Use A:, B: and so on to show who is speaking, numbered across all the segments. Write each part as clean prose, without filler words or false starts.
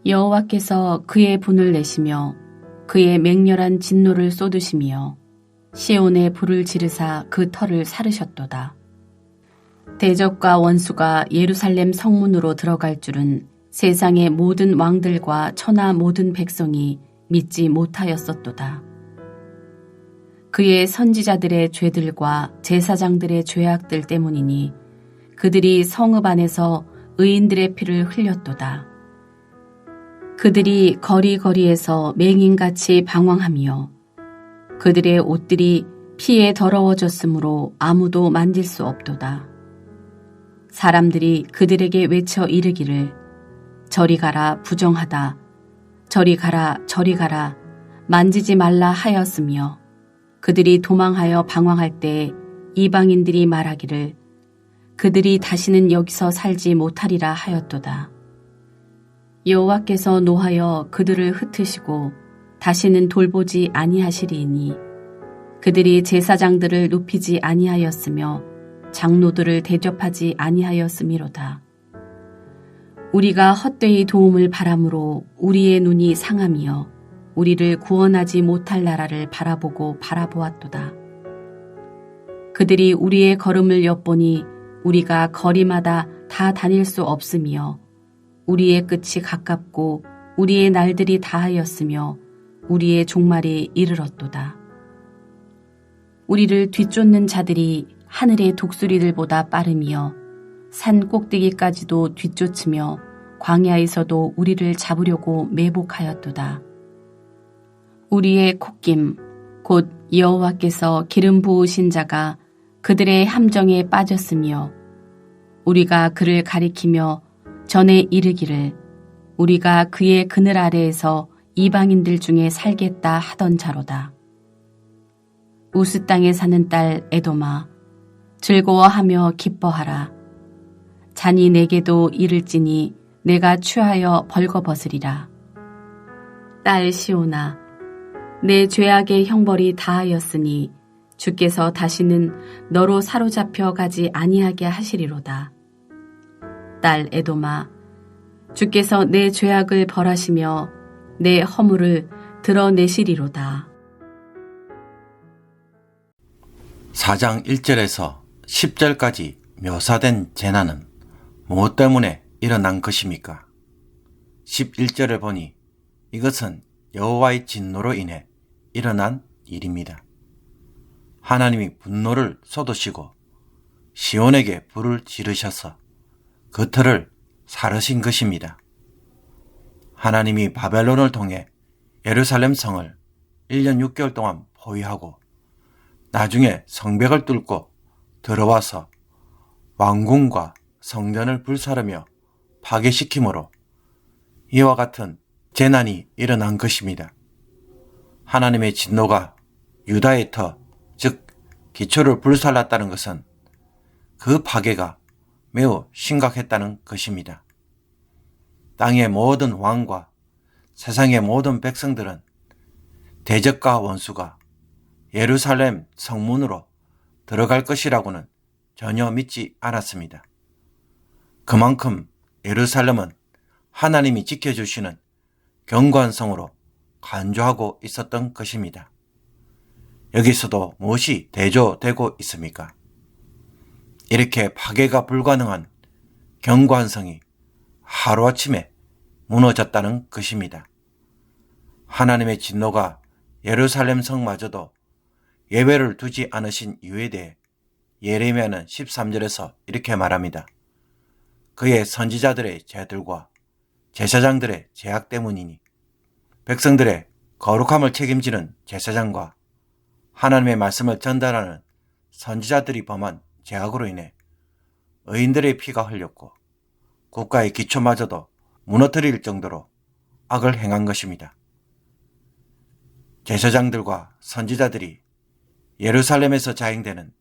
A: 여호와께서 그의 분을 내시며 그의 맹렬한 진노를 쏟으시며 시온에 불을 지르사 그 터를 사르셨도다. 대적과 원수가 예루살렘 성문으로 들어갈 줄은 세상의 모든 왕들과 천하 모든 백성이 믿지 못하였었도다. 그의 선지자들의 죄들과 제사장들의 죄악들 때문이니 그들이 성읍 안에서 의인들의 피를 흘렸도다. 그들이 거리거리에서 맹인같이 방황하며 그들의 옷들이 피에 더러워졌으므로 아무도 만질 수 없도다. 사람들이 그들에게 외쳐 이르기를 저리 가라 부정하다 저리 가라 저리 가라 만지지 말라 하였으며 그들이 도망하여 방황할 때에 이방인들이 말하기를 그들이 다시는 여기서 살지 못하리라 하였도다. 여호와께서 노하여 그들을 흩으시고 다시는 돌보지 아니하시리이니 그들이 제사장들을 눕히지 아니하였으며 장로들을 대접하지 아니하였음이로다. 우리가 헛되이 도움을 바람으로 우리의 눈이 상하며 우리를 구원하지 못할 나라를 바라보고 바라보았도다. 그들이 우리의 걸음을 엿보니 우리가 거리마다 다 다닐 수 없으며 우리의 끝이 가깝고 우리의 날들이 다하였으며 우리의 종말이 이르렀도다. 우리를 뒤쫓는 자들이 하늘의 독수리들보다 빠르며 산 꼭대기까지도 뒤쫓으며 광야에서도 우리를 잡으려고 매복하였도다. 우리의 콧김 곧 여호와께서 기름 부으신 자가 그들의 함정에 빠졌으며 우리가 그를 가리키며 전에 이르기를 우리가 그의 그늘 아래에서 이방인들 중에 살겠다 하던 자로다. 우스 땅에 사는 딸 에돔아 즐거워하며 기뻐하라. 잔이 내게도 이를지니 내가 취하여 벌거벗으리라. 딸 시온아 내 죄악의 형벌이 다하였으니 주께서 다시는 너로 사로잡혀 가지 아니하게 하시리로다. 딸 에돔아 주께서 내 죄악을 벌하시며 내 허물을 드러내시리로다.
B: 4장 1절에서 10절까지 묘사된 재난은 무엇 때문에 일어난 것입니까? 11절을 보니 이것은 여호와의 진노로 인해 일어난 일입니다. 하나님이 분노를 쏟으시고 시온에게 불을 지르셔서 그 터를 사르신 것입니다. 하나님이 바벨론을 통해 예루살렘 성을 1년 6개월 동안 포위하고 나중에 성벽을 뚫고 들어와서 왕궁과 성전을 불사르며 파괴시키므로 이와 같은 재난이 일어난 것입니다. 하나님의 진노가 유다의 터, 즉 기초를 불살랐다는 것은 그 파괴가 매우 심각했다는 것입니다. 땅의 모든 왕과 세상의 모든 백성들은 대적과 원수가 예루살렘 성문으로 들어갈 것이라고는 전혀 믿지 않았습니다. 그만큼 예루살렘은 하나님이 지켜주시는 견고한 성으로 간주하고 있었던 것입니다. 여기서도 무엇이 대조되고 있습니까? 이렇게 파괴가 불가능한 견고한 성이 하루아침에 무너졌다는 것입니다. 하나님의 진노가 예루살렘 성마저도 예외를 두지 않으신 이유에 대해 예레미야는 13절에서 이렇게 말합니다. 그의 선지자들의 죄들과 제사장들의 죄악 때문이니 백성들의 거룩함을 책임지는 제사장과 하나님의 말씀을 전달하는 선지자들이 범한 죄악으로 인해 의인들의 피가 흘렸고 국가의 기초마저도 무너뜨릴 정도로 악을 행한 것입니다. 제사장들과 선지자들이 예루살렘에서 자행되는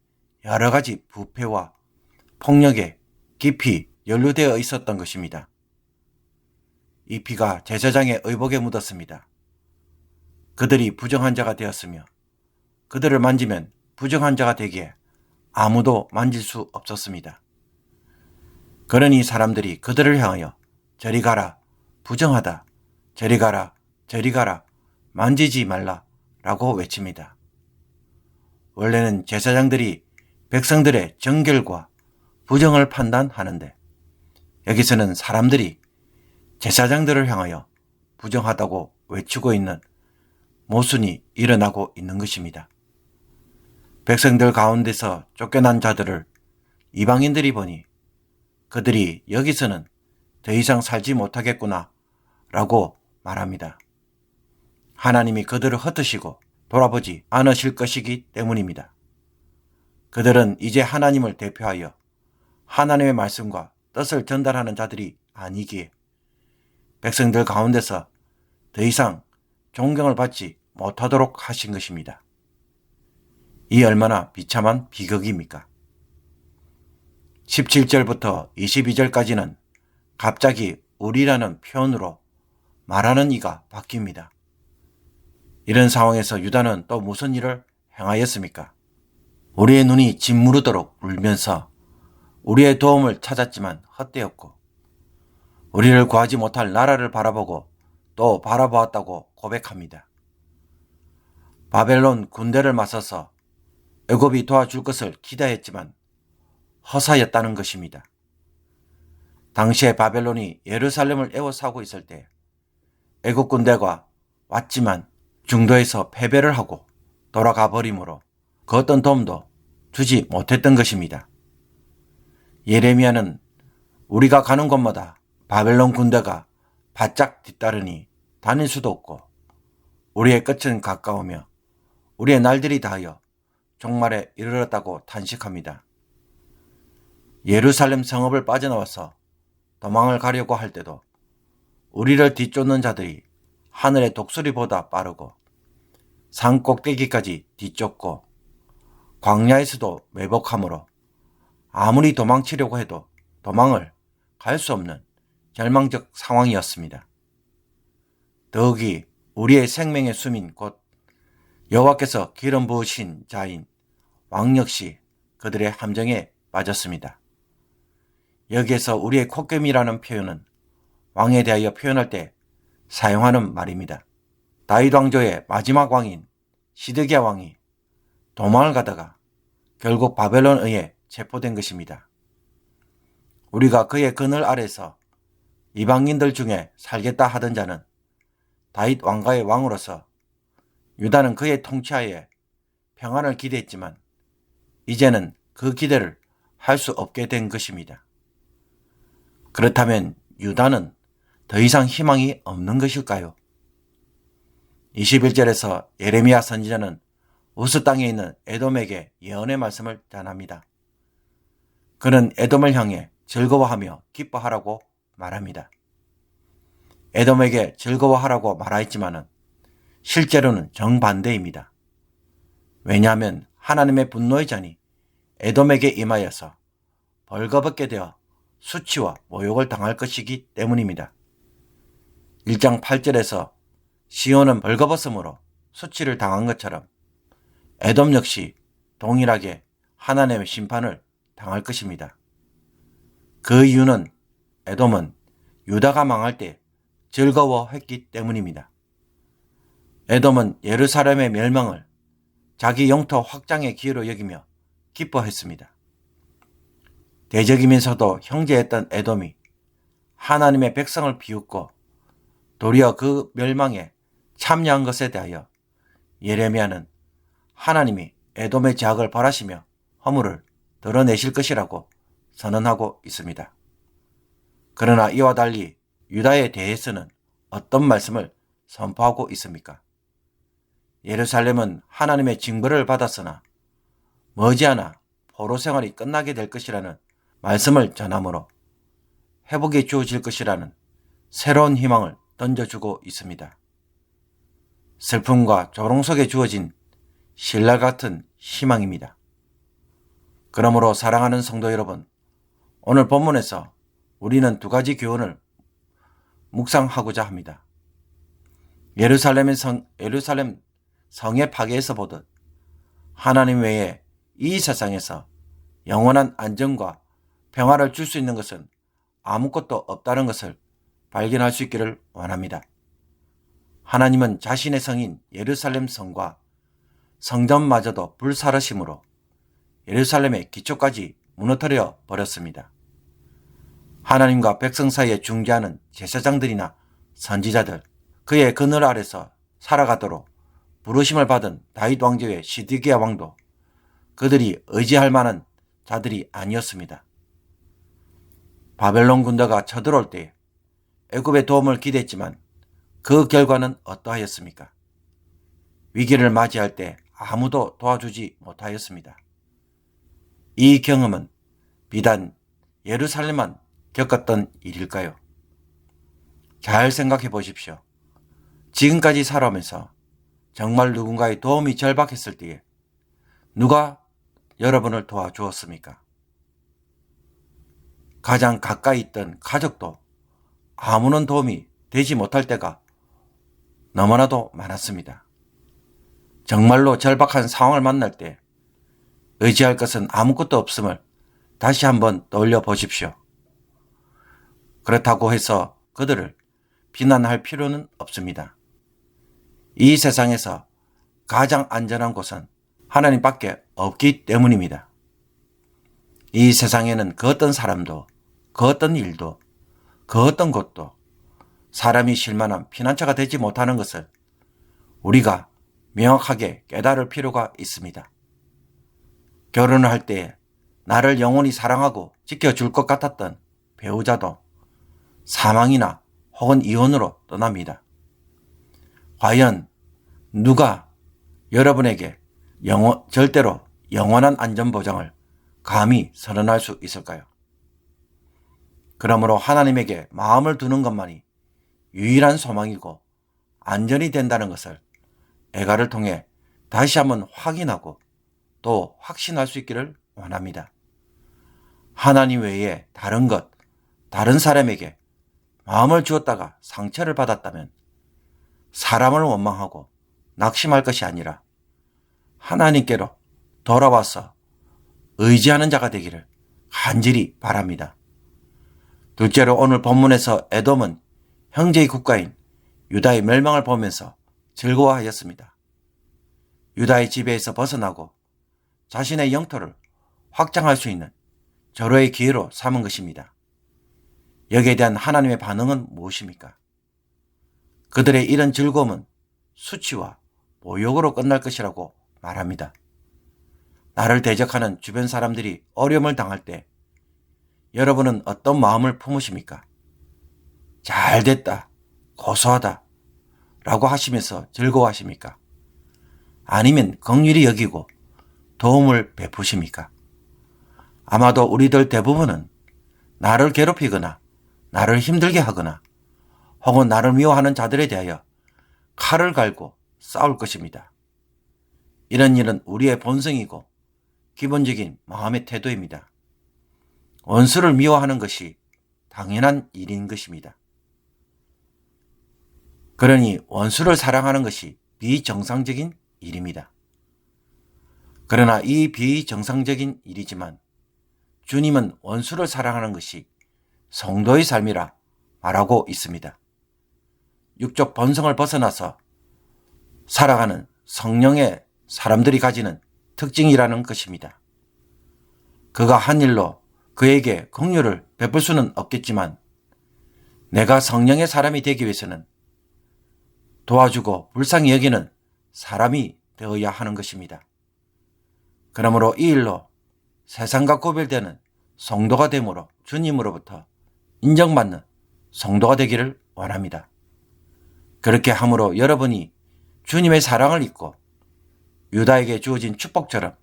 B: 여러 가지 부패와 폭력에 깊이 연루되어 있었던 것입니다. 이 피가 제사장의 의복에 묻었습니다. 그들이 부정한 자가 되었으며 그들을 만지면 부정한 자가 되기에 아무도 만질 수 없었습니다. 그러니 사람들이 그들을 향하여 저리 가라, 부정하다, 저리 가라, 저리 가라, 만지지 말라 라고 외칩니다. 원래는 제사장들이 백성들의 정결과 부정을 판단하는데 여기서는 사람들이 제사장들을 향하여 부정하다고 외치고 있는 모순이 일어나고 있는 것입니다. 백성들 가운데서 쫓겨난 자들을 이방인들이 보니 그들이 여기서는 더 이상 살지 못하겠구나 라고 말합니다. 하나님이 그들을 흩으시고 돌아보지 않으실 것이기 때문입니다. 그들은 이제 하나님을 대표하여 하나님의 말씀과 뜻을 전달하는 자들이 아니기에 백성들 가운데서 더 이상 존경을 받지 못하도록 하신 것입니다. 이 얼마나 비참한 비극입니까? 17절부터 22절까지는 갑자기 우리라는 표현으로 말하는 이가 바뀝니다. 이런 상황에서 유다는 또 무슨 일을 행하였습니까? 우리의 눈이 짓무르도록 울면서 우리의 도움을 찾았지만 헛되었고 우리를 구하지 못할 나라를 바라보고 또 바라보았다고 고백합니다. 바벨론 군대를 맞서서 애굽이 도와줄 것을 기대했지만 허사였다는 것입니다. 당시에 바벨론이 예루살렘을 에워싸고 있을 때 애굽 군대가 왔지만 중도에서 패배를 하고 돌아가 버리므로 그 어떤 도움도 주지 못했던 것입니다. 예레미야는 우리가 가는 곳마다 바벨론 군대가 바짝 뒤따르니 다닐 수도 없고 우리의 끝은 가까우며 우리의 날들이 다하여 종말에 이르렀다고 탄식합니다. 예루살렘 성읍을 빠져나와서 도망을 가려고 할 때도 우리를 뒤쫓는 자들이 하늘의 독수리보다 빠르고 산 꼭대기까지 뒤쫓고 광야에서도 매복하므로 아무리 도망치려고 해도 도망을 갈 수 없는 절망적 상황이었습니다. 더욱이 우리의 생명의 숨인 곳 여호와께서 기름 부으신 자인 왕 역시 그들의 함정에 빠졌습니다. 여기에서 우리의 콧겜이라는 표현은 왕에 대하여 표현할 때 사용하는 말입니다. 다윗 왕조의 마지막 왕인 시드기야 왕이 도망을 가다가 결국 바벨론에 의해 체포된 것입니다. 우리가 그의 그늘 아래서 이방인들 중에 살겠다 하던 자는 다윗 왕가의 왕으로서 유다는 그의 통치하에 평안을 기대했지만 이제는 그 기대를 할 수 없게 된 것입니다. 그렇다면 유다는 더 이상 희망이 없는 것일까요? 21절에서 예레미야 선지자는 우스 땅에 있는 에돔에게 예언의 말씀을 전합니다. 그는 에돔을 향해 즐거워하며 기뻐하라고 말합니다. 에돔에게 즐거워하라고 말하였지만은 실제로는 정반대입니다. 왜냐하면 하나님의 분노의 잔이 에돔에게 임하여서 벌거벗게 되어 수치와 모욕을 당할 것이기 때문입니다. 1장 8절에서 시온은 벌거벗음으로 수치를 당한 것처럼 에돔 역시 동일하게 하나님의 심판을 당할 것입니다. 그 이유는 에돔은 유다가 망할 때 즐거워했기 때문입니다. 에돔은 예루살렘의 멸망을 자기 영토 확장의 기회로 여기며 기뻐했습니다. 대적이면서도 형제였던 에돔이 하나님의 백성을 비웃고 도리어 그 멸망에 참여한 것에 대하여 예레미야는 하나님이 에돔의 죄악을 벌하시며 허물을 드러내실 것이라고 선언하고 있습니다. 그러나 이와 달리 유다에 대해서는 어떤 말씀을 선포하고 있습니까? 예루살렘은 하나님의 징벌을 받았으나 머지않아 포로 생활이 끝나게 될 것이라는 말씀을 전하므로 회복이 주어질 것이라는 새로운 희망을 던져주고 있습니다. 슬픔과 조롱 속에 주어진 신랄 같은 희망입니다. 그러므로 사랑하는 성도 여러분, 오늘 본문에서 우리는 두 가지 교훈을 묵상하고자 합니다. 예루살em 성의 파괴에서 보듯 하나님 외에 이 세상에서 영원한 안정과 평화를 줄 수 있는 것은 아무것도 없다는 것을 발견할 수 있기를 원합니다. 하나님은 자신의 성인 예루살렘 성과 성전마저도 불사르심으로 예루살렘의 기초까지 무너뜨려 버렸습니다. 하나님과 백성 사이에 중재하는 제사장들이나 선지자들, 그의 그늘 아래서 살아가도록 부르심을 받은 다윗 왕제의 시드기야 왕도 그들이 의지할 만한 자들이 아니었습니다. 바벨론 군대가 쳐들어올 때 애굽의 도움을 기대했지만 그 결과는 어떠하였습니까? 위기를 맞이할 때 아무도 도와주지 못하였습니다. 이 경험은 비단 예루살렘만 겪었던 일일까요? 잘 생각해 보십시오. 지금까지 살아오면서 정말 누군가의 도움이 절박했을 때에 누가 여러분을 도와주었습니까? 가장 가까이 있던 가족도 아무런 도움이 되지 못할 때가 너무나도 많았습니다. 정말로 절박한 상황을 만날 때 의지할 것은 아무것도 없음을 다시 한번 떠올려 보십시오. 그렇다고 해서 그들을 비난할 필요는 없습니다. 이 세상에서 가장 안전한 곳은 하나님밖에 없기 때문입니다. 이 세상에는 그 어떤 사람도, 그 어떤 일도, 그 어떤 곳도 사람이 쉴만한 피난처가 되지 못하는 것을 우리가 명확하게 깨달을 필요가 있습니다. 결혼을 할 때 나를 영원히 사랑하고 지켜줄 것 같았던 배우자도 사망이나 혹은 이혼으로 떠납니다. 과연 누가 여러분에게 절대로 영원한 안전보장을 감히 선언할 수 있을까요? 그러므로 하나님에게 마음을 두는 것만이 유일한 소망이고 안전이 된다는 것을 애가를 통해 다시 한번 확인하고 또 확신할 수 있기를 원합니다. 하나님 외에 다른 것, 다른 사람에게 마음을 주었다가 상처를 받았다면 사람을 원망하고 낙심할 것이 아니라 하나님께로 돌아와서 의지하는 자가 되기를 간절히 바랍니다. 둘째로 오늘 본문에서 에돔은 형제의 국가인 유다의 멸망을 보면서 즐거워하였습니다. 유다의 지배에서 벗어나고 자신의 영토를 확장할 수 있는 절호의 기회로 삼은 것입니다. 여기에 대한 하나님의 반응은 무엇입니까? 그들의 이런 즐거움은 수치와 모욕으로 끝날 것이라고 말합니다. 나를 대적하는 주변 사람들이 어려움을 당할 때 여러분은 어떤 마음을 품으십니까? 잘됐다, 고소하다 라고 하시면서 즐거워하십니까? 아니면 긍휼히 여기고 도움을 베푸십니까? 아마도 우리들 대부분은 나를 괴롭히거나 나를 힘들게 하거나 혹은 나를 미워하는 자들에 대하여 칼을 갈고 싸울 것입니다. 이런 일은 우리의 본성이고 기본적인 마음의 태도입니다. 원수를 미워하는 것이 당연한 일인 것입니다. 그러니 원수를 사랑하는 것이 비정상적인 일입니다. 그러나 이 비정상적인 일이지만 주님은 원수를 사랑하는 것이 성도의 삶이라 말하고 있습니다. 육적 본성을 벗어나서 살아가는 성령의 사람들이 가지는 특징이라는 것입니다. 그가 한 일로 그에게 긍휼을 베풀 수는 없겠지만 내가 성령의 사람이 되기 위해서는 도와주고 불쌍히 여기는 사람이 되어야 하는 것입니다. 그러므로 이 일로 세상과 구별되는 성도가 되므로 주님으로부터 인정받는 성도가 되기를 원합니다. 그렇게 함으로 여러분이 주님의 사랑을 잊고 유다에게 주어진 축복처럼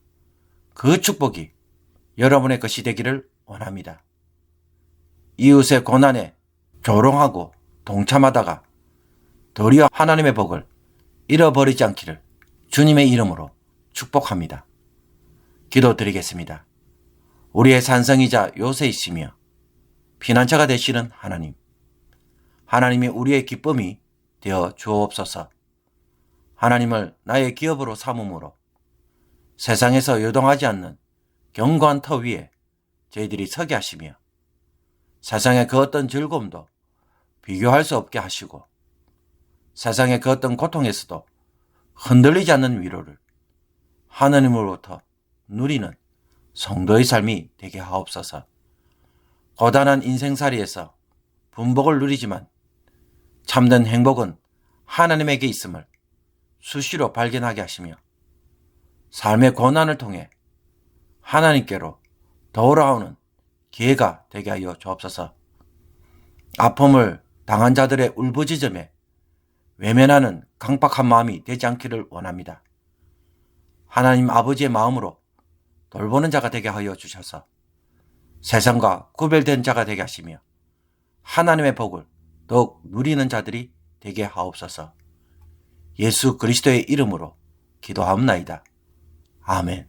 B: 그 축복이 여러분의 것이 되기를 원합니다. 이웃의 고난에 조롱하고 동참하다가 도리어 하나님의 복을 잃어버리지 않기를 주님의 이름으로 축복합니다. 기도드리겠습니다. 우리의 산성이자 요새이시며 피난처가 되시는 하나님, 하나님이 우리의 기쁨이 되어 주옵소서. 하나님을 나의 기업으로 삼음으로 세상에서 요동하지 않는 견고한 터 위에 저희들이 서게 하시며 세상의 그 어떤 즐거움도 비교할 수 없게 하시고 세상의 그 어떤 고통에서도 흔들리지 않는 위로를 하나님으로부터 누리는 성도의 삶이 되게 하옵소서. 고단한 인생살이에서 분복을 누리지만 참된 행복은 하나님에게 있음을 수시로 발견하게 하시며 삶의 고난을 통해 하나님께로 돌아오는 기회가 되게 하여 주옵소서. 아픔을 당한 자들의 울부짖음에 외면하는 강박한 마음이 되지 않기를 원합니다. 하나님 아버지의 마음으로 돌보는 자가 되게 하여 주셔서 세상과 구별된 자가 되게 하시며 하나님의 복을 더욱 누리는 자들이 되게 하옵소서. 예수 그리스도의 이름으로 기도하옵나이다. 아멘.